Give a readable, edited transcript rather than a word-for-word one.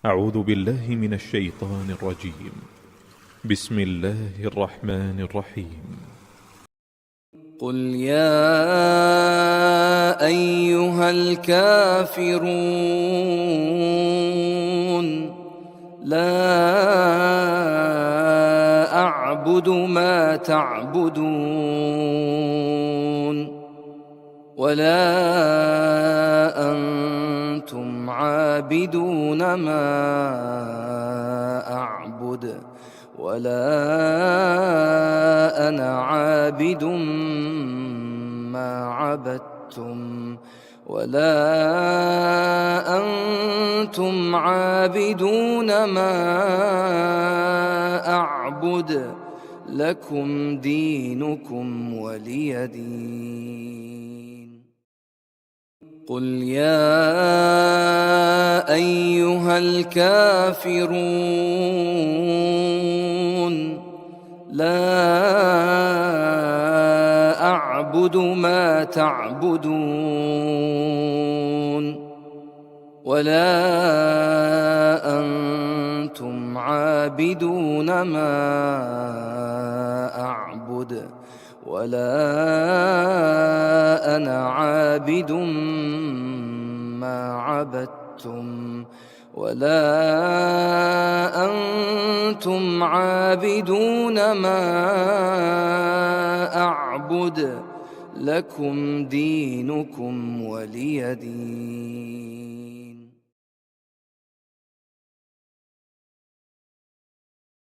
أعوذ بالله من الشيطان الرجيم. بسم الله الرحمن الرحيم. قل يا أيها الكافرون لا أعبد ما تعبدون ولا أنتم عابدون ما أعبد ولا أنا عابد ما عبدتم ولا أنتم عابدون ما أعبد لكم دينكم ولي دين. قل يا أيها الكافرون لا أعبد ما تعبدون ولا أنتم عابدون ما أعبد ولا أنا عابد ما عبدتم ولا أنتم عابدون ما أعبد لكم دينكم ولي دين.